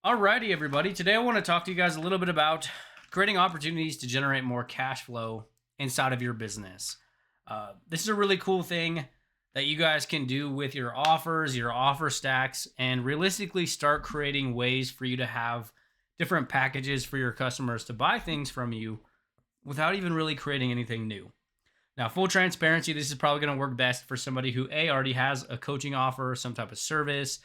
Alrighty, everybody. Today I want to talk to you guys a little bit about creating opportunities to generate more cash flow inside of your business. This is a really cool thing that you guys can do with your offers, your offer stacks, and realistically start creating ways for you to have different packages for your customers to buy things from you without even really creating anything new. Now, full transparency, this is probably going to work best for somebody who already has a coaching offer, some type of service,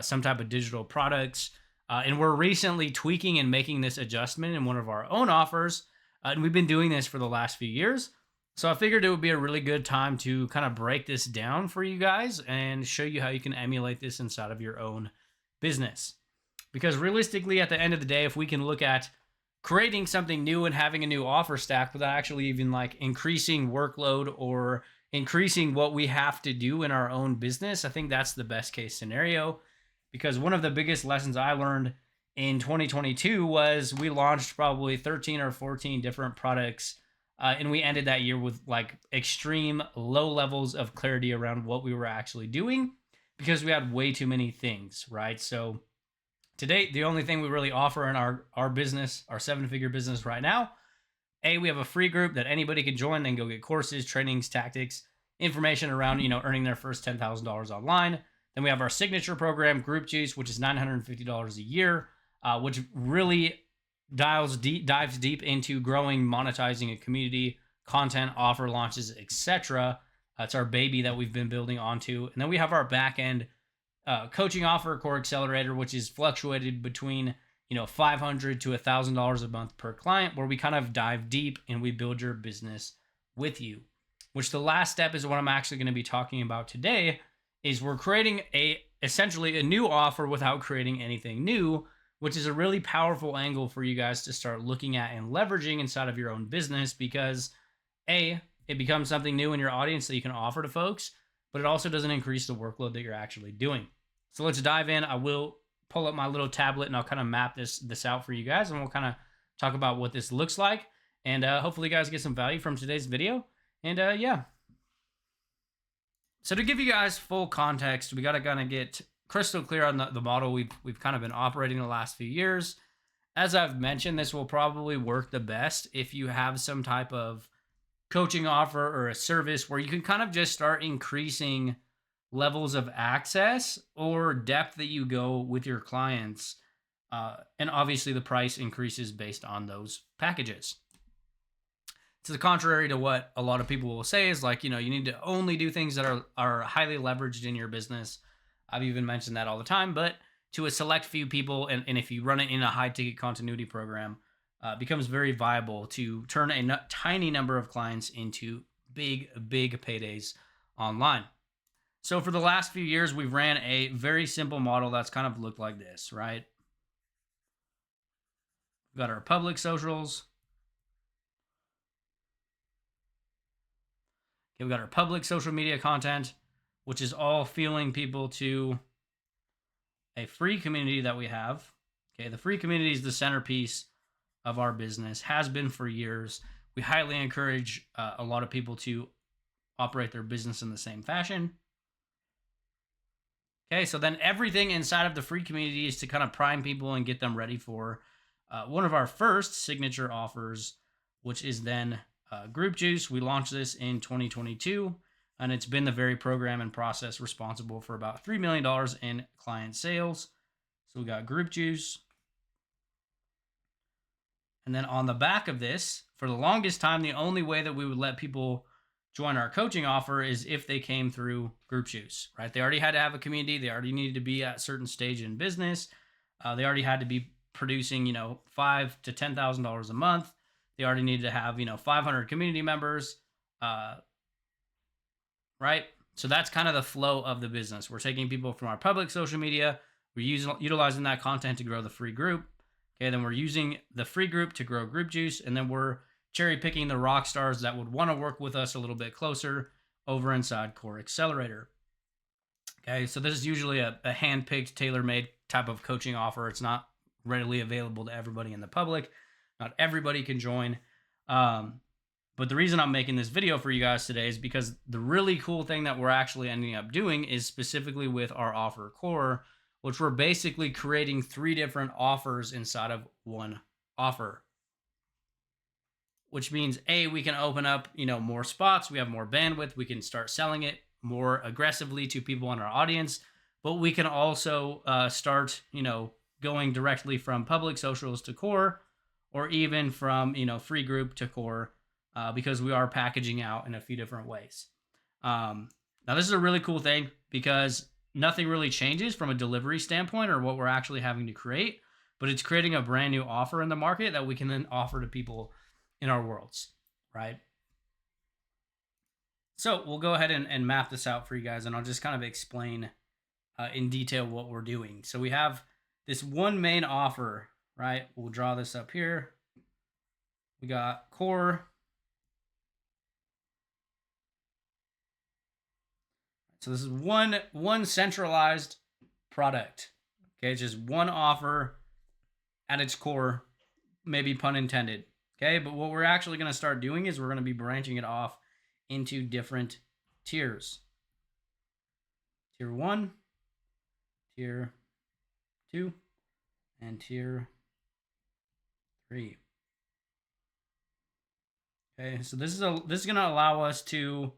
some type of digital products. And we're recently tweaking and making this adjustment in one of our own offers. And we've been doing this for the last few years. So I figured it would be a really good time to kind of break this down for you guys and show you how you can emulate this inside of your own business. Because realistically, at the end of the day, if we can look at creating something new and having a new offer stack without actually even like increasing workload or increasing what we have to do in our own business, I think that's the best case scenario. Because one of the biggest lessons I learned in 2022 was we launched probably 13 or 14 different products, and we ended that year with like extreme low levels of clarity around what we were actually doing because we had way too many things, right? So to date, the only thing we really offer in our business, our seven-figure business right now, we have a free group that anybody can join, then go get courses, trainings, tactics, information around, earning their first $10,000 online. Then we have our signature program, Group Juice, which is $950 a year, which really dives deep into growing, monetizing a community, content, offer launches, etc. It's our baby that we've been building onto. And then we have our back end coaching offer, Core Accelerator, which is fluctuated between $500 to $1,000 a month per client, where we kind of dive deep and we build your business with you. Which the last step is what I'm actually going to be talking about today. Is we're creating essentially a new offer without creating anything new, which is a really powerful angle for you guys to start looking at and leveraging inside of your own business because it becomes something new in your audience that you can offer to folks, but it also doesn't increase the workload that you're actually doing. So let's dive in. I will pull up my little tablet and I'll kind of map this out for you guys, and we'll kind of talk about what this looks like. And hopefully you guys get some value from today's video. And yeah. So to give you guys full context, we got to kind of get crystal clear on the model we've kind of been operating the last few years. As I've mentioned, this will probably work the best if you have some type of coaching offer or a service where you can kind of just start increasing levels of access or depth that you go with your clients. And obviously the price increases based on those packages. To the contrary to what a lot of people will say is like, you need to only do things that are highly leveraged in your business. I've even mentioned that all the time, but to a select few people, and if you run it in a high ticket continuity program, becomes very viable to turn a tiny number of clients into big paydays online. So for the last few years, we've ran a very simple model that's kind of looked like this, right? We've got our public socials. Okay, we've got our public social media content, which is all fueling people to a free community that we have. Okay, the free community is the centerpiece of our business, has been for years. We highly encourage a lot of people to operate their business in the same fashion. Okay, so then everything inside of the free community is to kind of prime people and get them ready for one of our first signature offers, which is then Group Juice. We launched this in 2022, and it's been the very program and process responsible for about $3 million in client sales. So we got Group Juice. And then on the back of this, for the longest time, the only way that we would let people join our coaching offer is if they came through Group Juice, right? They already had to have a community. They already needed to be at a certain stage in business. They already had to be producing, $5,000 to $10,000 a month. They already needed to have, 500 community members, right? So that's kind of the flow of the business. We're taking people from our public social media. We're utilizing that content to grow the free group. Okay, then we're using the free group to grow Group Juice, and then we're cherry picking the rock stars that would want to work with us a little bit closer over inside Core Accelerator. Okay, so this is usually a hand-picked, tailor-made type of coaching offer. It's not readily available to everybody in the public. Not everybody can join. But the reason I'm making this video for you guys today is because the really cool thing that we're actually ending up doing is specifically with our offer core, which we're basically creating 3 different offers inside of one offer. Which means we can open up, more spots, we have more bandwidth, we can start selling it more aggressively to people in our audience, but we can also start, going directly from public socials to core, or even from, free group to core, because we are packaging out in a few different ways. Now this is a really cool thing because nothing really changes from a delivery standpoint or what we're actually having to create, but it's creating a brand new offer in the market that we can then offer to people in our worlds, right? So we'll go ahead and map this out for you guys, and I'll just kind of explain in detail what we're doing. So we have this one main offer, right? We'll draw this up here. We got core. So this is one centralized product. Okay, it's just one offer at its core, maybe pun intended. Okay, but what we're actually going to start doing is we're going to be branching it off into different tiers. Tier 1, Tier 2, and Tier 3. Okay, so this is going to allow us to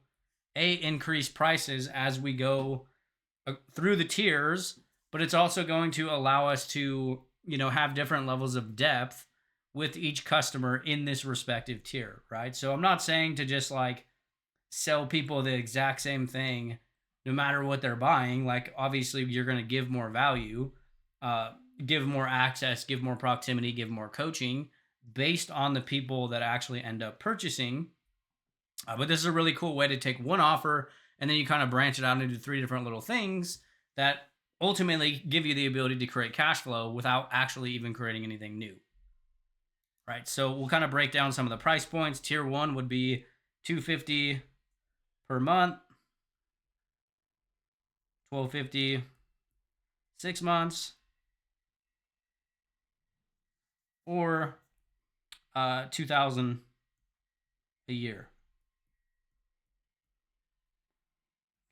increase prices as we go through the tiers, but it's also going to allow us to, have different levels of depth with each customer in this respective tier, right? So I'm not saying to just like sell people the exact same thing no matter what they're buying. Like obviously you're going to give more value, give more access, give more proximity, give more coaching based on the people that actually end up purchasing. But this is a really cool way to take one offer and then you kind of branch it out into 3 different little things that ultimately give you the ability to create cash flow without actually even creating anything new. Right, so we'll kind of break down some of the price points. Tier 1 would be $250 per month, $1,250, 6 months, or $2,000 a year.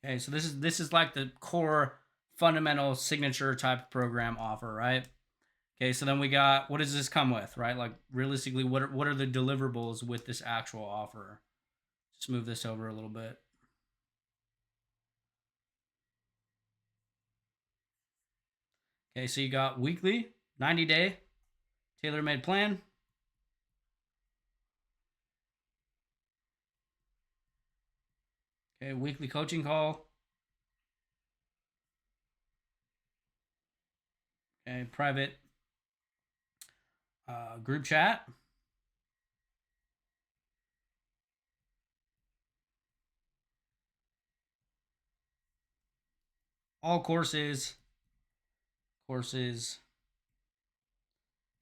Okay, so this is like the core fundamental signature type program offer, right? Okay, so then we got, what does this come with, right? Like realistically, what are the deliverables with this actual offer? Just move this over a little bit. Okay, so you got weekly, 90-day, tailor-made plan. Okay, weekly coaching call. Okay, private group chat. All courses,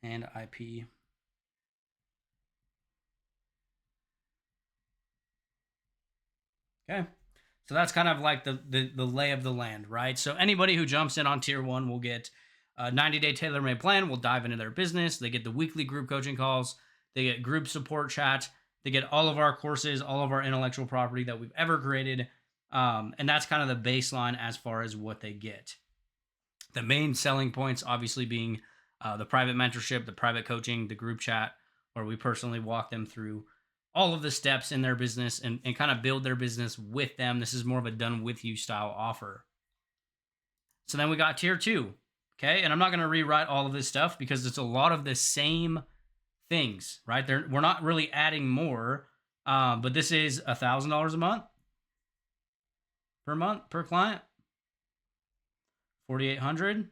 and IP. Okay, so that's kind of like the lay of the land, right? So anybody who jumps in on tier 1 will get a 90-day tailor-made plan. We'll dive into their business. They get the weekly group coaching calls. They get group support chat. They get all of our courses, all of our intellectual property that we've ever created. And that's kind of the baseline as far as what they get. The main selling points obviously being the private mentorship, the private coaching, the group chat, where we personally walk them through all of the steps in their business and kind of build their business with them. This is more of a done with you style offer. So then we got tier 2. Okay, and I'm not going to rewrite all of this stuff because it's a lot of the same things, right? We're not really adding more, but this is $1,000 a month per client, $4,800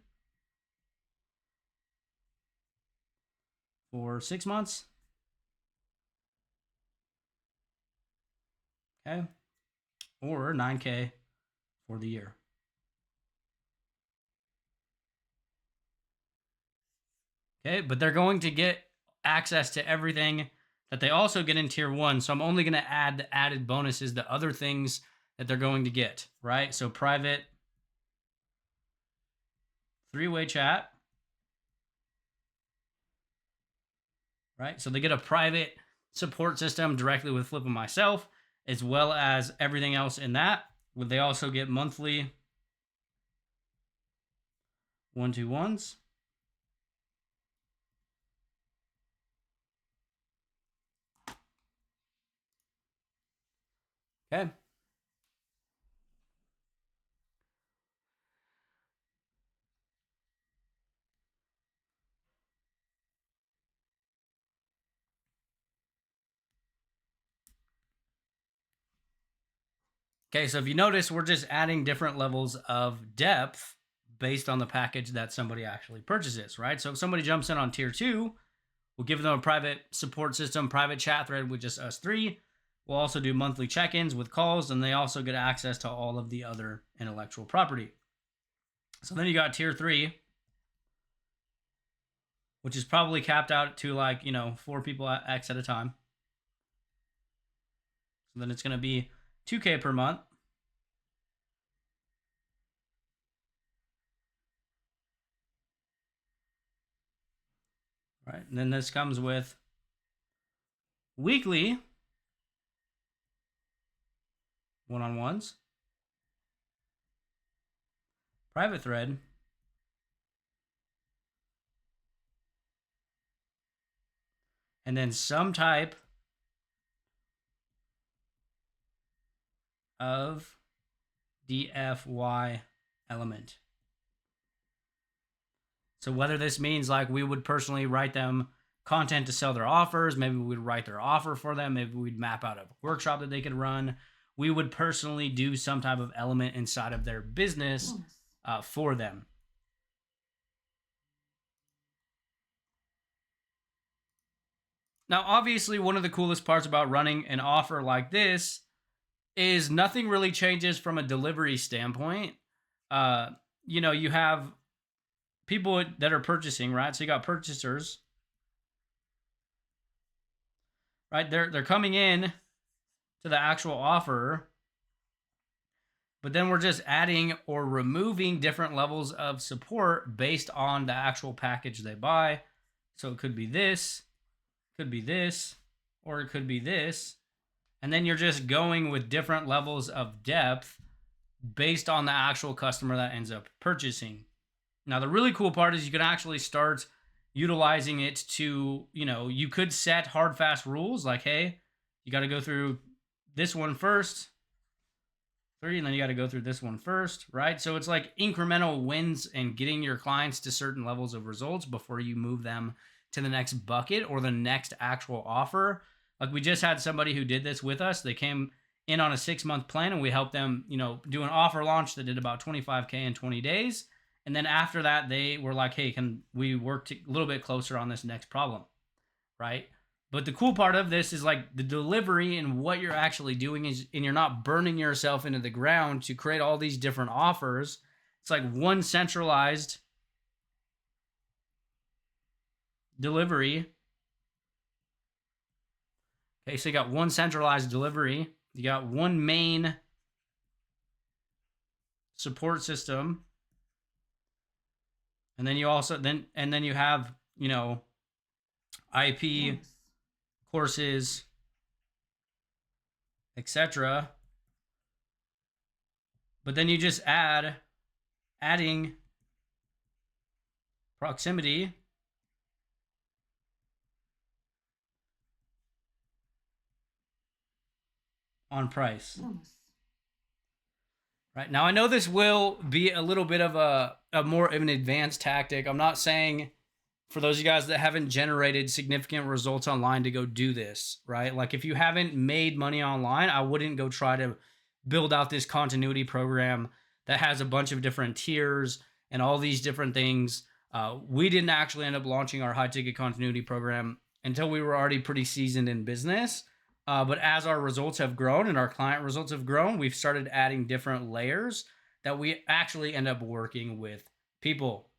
for 6 months. Okay, or $9,000 for the year. Okay, but they're going to get access to everything that they also get in tier 1. So I'm only going to add the added bonuses, the other things that they're going to get, right? So private 3-way chat, right? So they get a private support system directly with Flip and myself, as well as everything else in that. They also get monthly 1, 2 ones. Okay. Okay, so if you notice, we're just adding different levels of depth based on the package that somebody actually purchases, right? So if somebody jumps in on tier 2, we'll give them a private support system, private chat thread with just us 3. We'll also do monthly check-ins with calls, and they also get access to all of the other intellectual property. So then you got tier 3, which is probably capped out to 4 people X at a time. So then it's going to be $2K per month. Right, and then this comes with weekly one-on-ones, private thread, and then some type of DFY element. So whether this means like we would personally write them content to sell their offers, maybe we would write their offer for them, maybe we'd map out a workshop that they could run. We would personally do some type of element inside of their business for them. Now, obviously, one of the coolest parts about running an offer like this is nothing really changes from a delivery standpoint. You have people that are purchasing, right? So you got purchasers, right? They're coming in to the actual offer, but then we're just adding or removing different levels of support based on the actual package they buy. So it could be this, or it could be this. And then you're just going with different levels of depth based on the actual customer that ends up purchasing. Now, the really cool part is you can actually start utilizing it to, you could set hard, fast rules like, hey, you got to go through this one first, 3, and then you got to go through this one first, right? So it's like incremental wins and getting your clients to certain levels of results before you move them to the next bucket or the next actual offer. Like we just had somebody who did this with us. They came in on a 6-month plan and we helped them, do an offer launch that did about 25K in 20 days. And then after that, they were like, hey, can we work a little bit closer on this next problem, right? But the cool part of this is like the delivery and what you're actually doing is, and you're not burning yourself into the ground to create all these different offers. It's like one centralized delivery. Okay, so you got one centralized delivery. You got one main support system. And then you also then you have, IP courses, etc. But then you just adding proximity on price. Right, now I know this will be a little bit of a more of an advanced tactic. I'm not saying for those of you guys that haven't generated significant results online to go do this, right? Like if you haven't made money online, I wouldn't go try to build out this continuity program that has a bunch of different tiers and all these different things. We didn't actually end up launching our high ticket continuity program until we were already pretty seasoned in business. But as our results have grown and our client results have grown, we've started adding different layers that we actually end up working with people.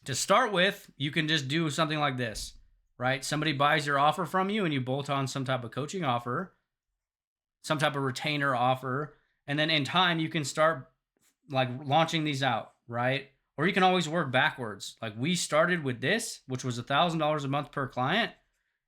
To start with, you can just do something like this, right? Somebody buys your offer from you and you bolt on some type of coaching offer, some type of retainer offer, and then in time you can start like launching these out, right? Or you can always work backwards. Like we started with this, which was $1,000 a month per client,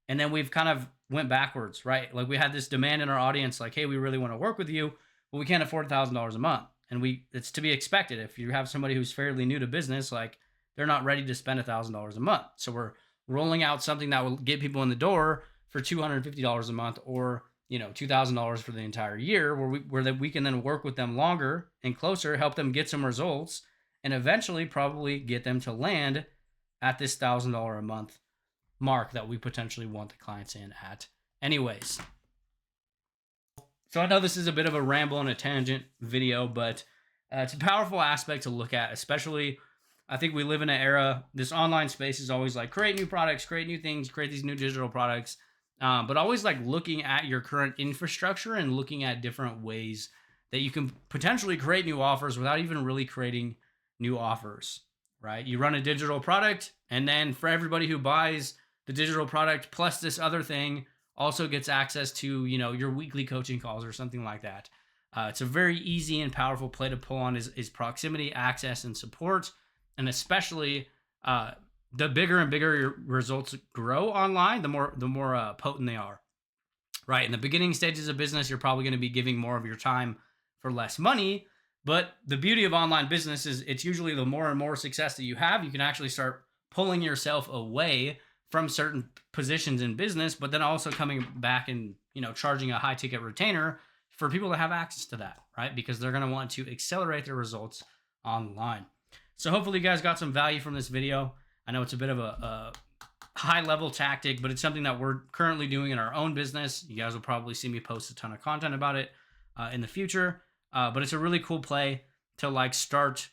and then we've kind of went backwards, right? Like we had this demand in our audience, like, hey, we really want to work with you, but we can't afford $1,000 a month. And it's to be expected. If you have somebody who's fairly new to business, like they're not ready to spend $1,000 a month. So we're rolling out something that will get people in the door for $250 a month, or $2,000 for the entire year, where we can then work with them longer and closer, help them get some results, and eventually probably get them to land at this $1,000 a month mark that we potentially want the clients in at. Anyways, so I know this is a bit of a ramble and a tangent video, but it's a powerful aspect to look at, especially I think we live in an era, this online space is always like create new products, create new things, create these new digital products. But always like looking at your current infrastructure and looking at different ways that you can potentially create new offers without even really creating new offers, right? You run a digital product, and then for everybody who buys the digital product plus this other thing also gets access to, your weekly coaching calls or something like that. It's a very easy and powerful play to pull on is proximity, access, and support. And especially the bigger and bigger your results grow online, the more potent they are, right? In the beginning stages of business, you're probably going to be giving more of your time for less money. But the beauty of online business is it's usually the more and more success that you have, you can actually start pulling yourself away from certain positions in business, but then also coming back and, charging a high ticket retainer for people to have access to that, right? Because they're going to want to accelerate their results online. So hopefully you guys got some value from this video. I know it's a bit of a high level tactic, but it's something that we're currently doing in our own business. You guys will probably see me post a ton of content about it in the future. But it's a really cool play to like start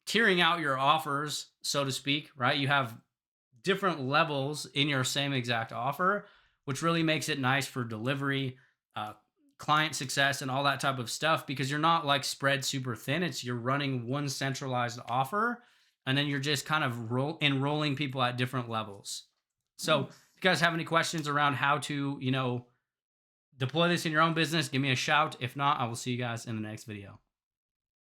tiering out your offers, so to speak, right? You have different levels in your same exact offer, which really makes it nice for delivery, client success, and all that type of stuff, because you're not like spread super thin. You're running one centralized offer, and then you're just kind of enrolling people at different levels. So if you guys have any questions around how to, deploy this in your own business, give me a shout. If not, I will see you guys in the next video.